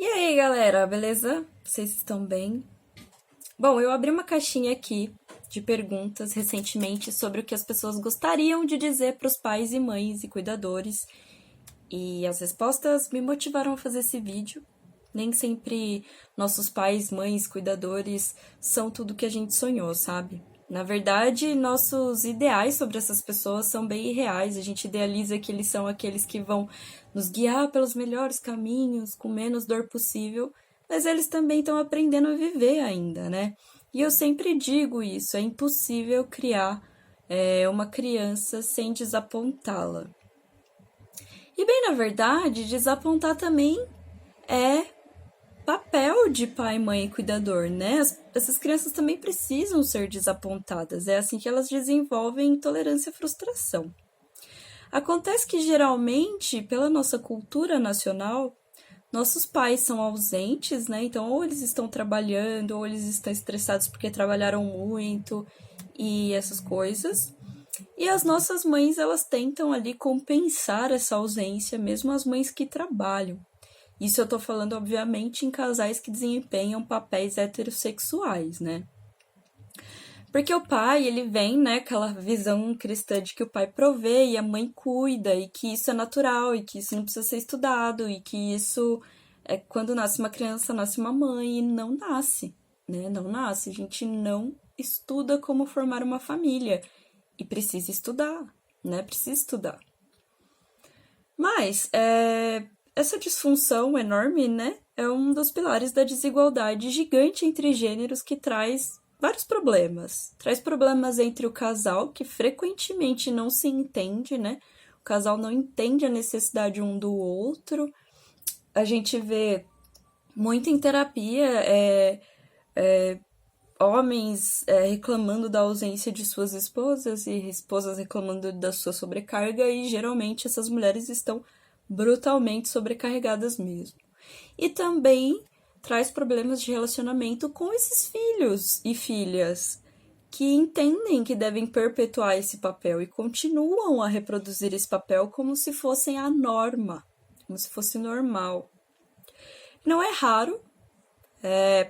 E aí, galera, beleza? Vocês estão bem? Bom, eu abri uma caixinha aqui de perguntas recentemente sobre o que as pessoas gostariam de dizer para os pais e mães e cuidadores, e as respostas me motivaram a fazer esse vídeo. Nem sempre nossos pais, mães, cuidadores são tudo que a gente sonhou, sabe? Na verdade, nossos ideais sobre essas pessoas são bem irreais. A gente idealiza que eles são aqueles que vão nos guiar pelos melhores caminhos, com menos dor possível, mas eles também estão aprendendo a viver ainda, né? E eu sempre digo isso: é impossível criar uma criança sem desapontá-la. E bem, na verdade, desapontar também é papel de pai, mãe e cuidador, né? Essas crianças também precisam ser desapontadas. É assim que elas desenvolvem intolerância à frustração. Acontece que, geralmente, pela nossa cultura nacional, nossos pais são ausentes, né? Então, ou eles estão trabalhando, ou eles estão estressados porque trabalharam muito e essas coisas. E as nossas mães, elas tentam ali compensar essa ausência, mesmo as mães que trabalham. Isso eu tô falando, obviamente, em casais que desempenham papéis heterossexuais, né? Porque o pai, ele vem, né, aquela visão cristã de que o pai provê e a mãe cuida, e que isso é natural, e que isso não precisa ser estudado, e que isso é quando nasce uma criança, nasce uma mãe, e não nasce, né? Não nasce. A gente não estuda como formar uma família. E precisa estudar, né? Precisa estudar. Mas essa disfunção enorme, né, é um dos pilares da desigualdade gigante entre gêneros que traz vários problemas. Traz problemas entre o casal, que frequentemente não se entende, né? O casal não entende a necessidade um do outro. A gente vê muito em terapia homens reclamando da ausência de suas esposas e esposas reclamando da sua sobrecarga, e geralmente essas mulheres estão brutalmente sobrecarregadas mesmo. E também traz problemas de relacionamento com esses filhos e filhas que entendem que devem perpetuar esse papel e continuam a reproduzir esse papel como se fossem a norma, como se fosse normal. Não é raro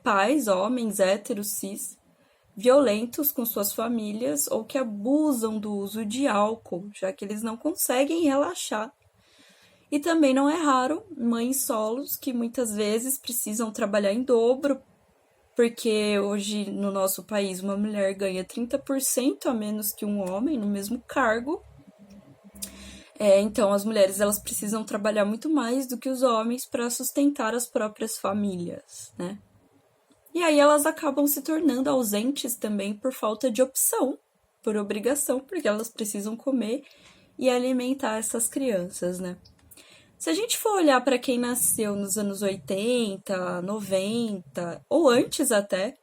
pais, homens, héteros, cis, violentos com suas famílias ou que abusam do uso de álcool, já que eles não conseguem relaxar. E também não é raro mães solos que muitas vezes precisam trabalhar em dobro, porque hoje no nosso país uma mulher ganha 30% a menos que um homem no mesmo cargo. Então as mulheres elas precisam trabalhar muito mais do que os homens para sustentar as próprias famílias, né? E aí elas acabam se tornando ausentes também por falta de opção, por obrigação, porque elas precisam comer e alimentar essas crianças, né? Se a gente for olhar para quem nasceu nos anos 80, 90 ou antes até,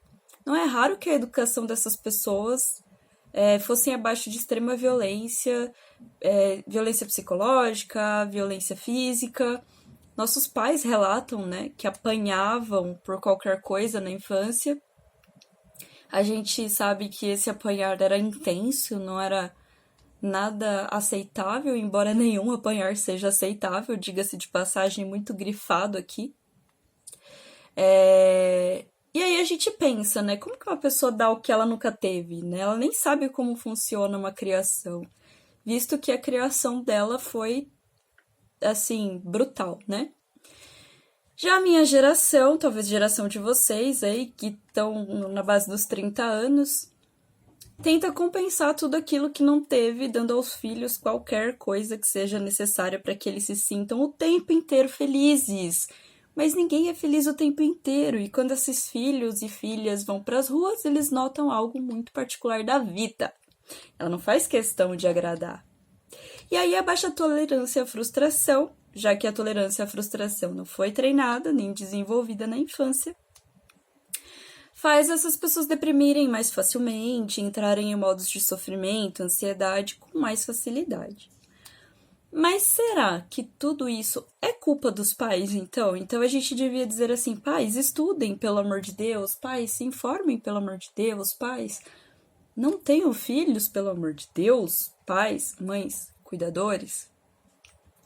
não é raro que a educação dessas pessoas fossem abaixo de extrema violência, violência psicológica, violência física. Nossos pais relatam, né, que apanhavam por qualquer coisa na infância. A gente sabe que esse apanhar era intenso, não era nada aceitável, embora nenhum apanhar seja aceitável, diga-se de passagem, muito grifado aqui. E aí a gente pensa, né, como que uma pessoa dá o que ela nunca teve, né? Ela nem sabe como funciona uma criação, visto que a criação dela foi, assim, brutal, né? Já a minha geração, talvez a geração de vocês aí, que estão na base dos 30 anos, tenta compensar tudo aquilo que não teve, dando aos filhos qualquer coisa que seja necessária para que eles se sintam o tempo inteiro felizes. Mas ninguém é feliz o tempo inteiro, e quando esses filhos e filhas vão para as ruas, eles notam algo muito particular da vida. Ela não faz questão de agradar. E aí a baixa tolerância à frustração, já que a tolerância à frustração não foi treinada nem desenvolvida na infância, faz essas pessoas deprimirem mais facilmente, entrarem em modos de sofrimento, ansiedade com mais facilidade. Mas será que tudo isso é culpa dos pais, então? Então a gente devia dizer assim: pais, estudem, pelo amor de Deus, pais, se informem, pelo amor de Deus, pais, não tenham filhos, pelo amor de Deus, pais, mães, cuidadores.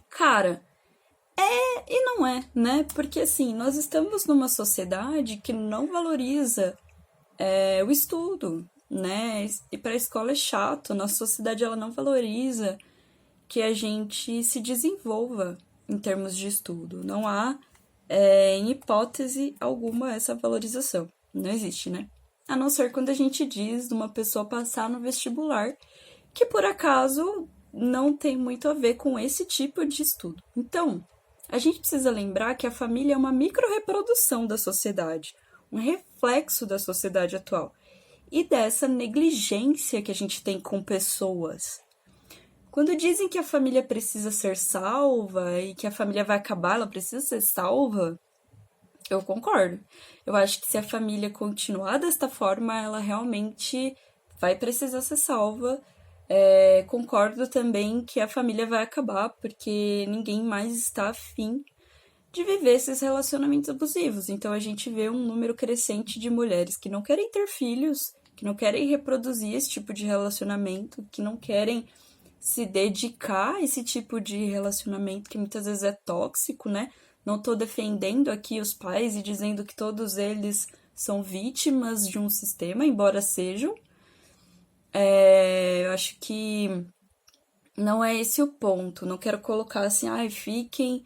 Cara, E não é, né? Porque assim, nós estamos numa sociedade que não valoriza o estudo, né? E para a escola é chato, nossa sociedade ela não valoriza que a gente se desenvolva em termos de estudo. Não há, em hipótese alguma, essa valorização. Não existe, né? A não ser quando a gente diz de uma pessoa passar no vestibular, que por acaso não tem muito a ver com esse tipo de estudo. Então, a gente precisa lembrar que a família é uma micro-reprodução da sociedade, um reflexo da sociedade atual e dessa negligência que a gente tem com pessoas. Quando dizem que a família precisa ser salva e que a família vai acabar, ela precisa ser salva, eu concordo. Eu acho que se a família continuar desta forma, ela realmente vai precisar ser salva. Concordo também que a família vai acabar, porque ninguém mais está afim de viver esses relacionamentos abusivos. Então a gente vê um número crescente de mulheres que não querem ter filhos, que não querem reproduzir esse tipo de relacionamento, que não querem se dedicar a esse tipo de relacionamento que muitas vezes é tóxico, né? Não estou defendendo aqui os pais e dizendo que todos eles são vítimas de um sistema, embora sejam. Eu acho que não é esse o ponto. Não quero colocar assim, fiquem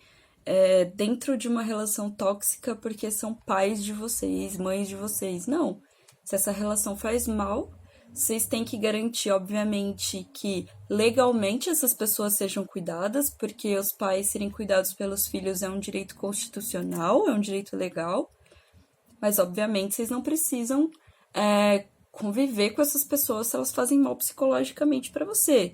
dentro de uma relação tóxica porque são pais de vocês, mães de vocês. Não. Se essa relação faz mal, vocês têm que garantir, obviamente, que legalmente essas pessoas sejam cuidadas, porque os pais serem cuidados pelos filhos é um direito constitucional, é um direito legal. Mas, obviamente, vocês não precisam conviver com essas pessoas se elas fazem mal psicologicamente para você.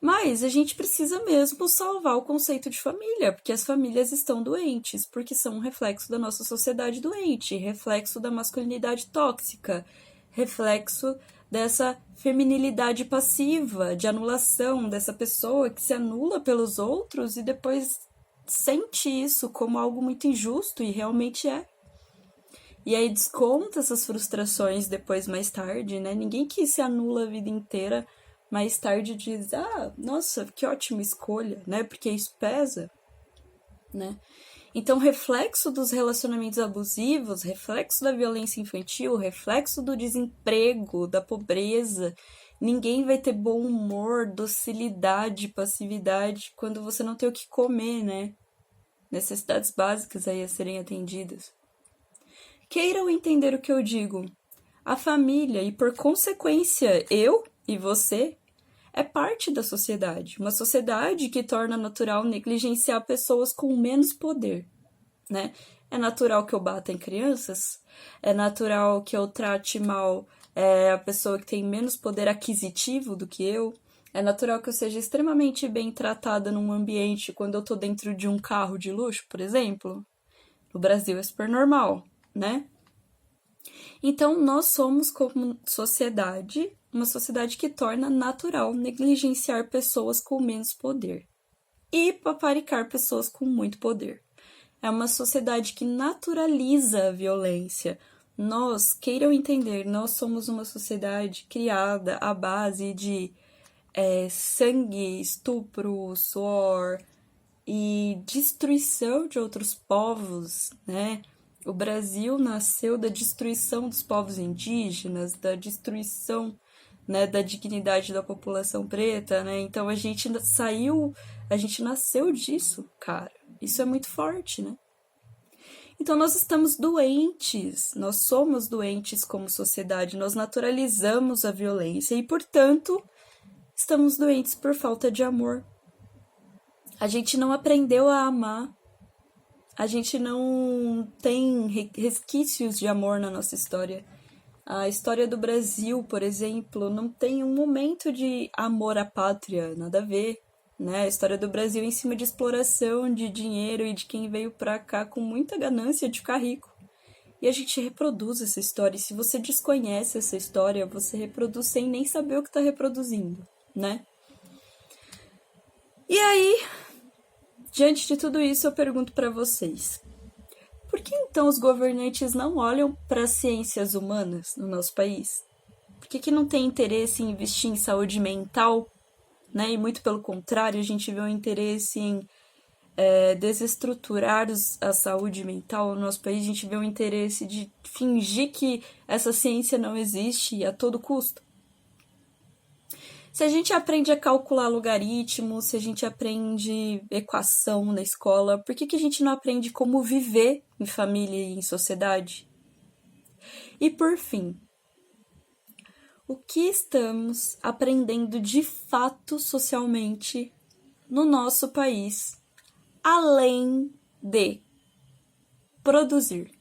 Mas a gente precisa mesmo salvar o conceito de família, porque as famílias estão doentes, porque são um reflexo da nossa sociedade doente, reflexo da masculinidade tóxica, reflexo dessa feminilidade passiva, de anulação, dessa pessoa que se anula pelos outros e depois sente isso como algo muito injusto, e realmente é. E aí desconta essas frustrações depois, mais tarde, né? Ninguém que se anula a vida inteira mais tarde diz, nossa, que ótima escolha, né? Porque isso pesa, né? Então, reflexo dos relacionamentos abusivos, reflexo da violência infantil, reflexo do desemprego, da pobreza. Ninguém vai ter bom humor, docilidade, passividade quando você não tem o que comer, né? Necessidades básicas aí a serem atendidas. Queiram entender o que eu digo. A família, e por consequência, eu e você, é parte da sociedade. Uma sociedade que torna natural negligenciar pessoas com menos poder, né? É natural que eu bata em crianças? É natural que eu trate mal a pessoa que tem menos poder aquisitivo do que eu? É natural que eu seja extremamente bem tratada num ambiente quando eu tô dentro de um carro de luxo, por exemplo? No Brasil é super normal, né? Então, nós somos, como sociedade, uma sociedade que torna natural negligenciar pessoas com menos poder e paparicar pessoas com muito poder. É uma sociedade que naturaliza a violência. Nós, queiram entender, nós somos uma sociedade criada à base de sangue, estupro, suor e destruição de outros povos, né? O Brasil nasceu da destruição dos povos indígenas, da destruição, né, da dignidade da população preta, né? Então a gente nasceu disso, cara. Isso é muito forte, né? Então nós estamos doentes, nós somos doentes como sociedade, nós naturalizamos a violência e, portanto, estamos doentes por falta de amor. A gente não aprendeu a amar. A gente não tem resquícios de amor na nossa história. A história do Brasil, por exemplo, não tem um momento de amor à pátria, nada a ver, né? A história do Brasil é em cima de exploração de dinheiro e de quem veio pra cá com muita ganância de ficar rico. E a gente reproduz essa história. E se você desconhece essa história, você reproduz sem nem saber o que tá reproduzindo, né? E aí, diante de tudo isso, eu pergunto para vocês: por que então os governantes não olham para as ciências humanas no nosso país? Por que não tem interesse em investir em saúde mental, né? E muito pelo contrário, a gente vê um interesse em desestruturar a saúde mental no nosso país, a gente vê o interesse de fingir que essa ciência não existe a todo custo. Se a gente aprende a calcular logaritmos, se a gente aprende equação na escola, por que a gente não aprende como viver em família e em sociedade? E por fim, o que estamos aprendendo de fato socialmente no nosso país, além de produzir?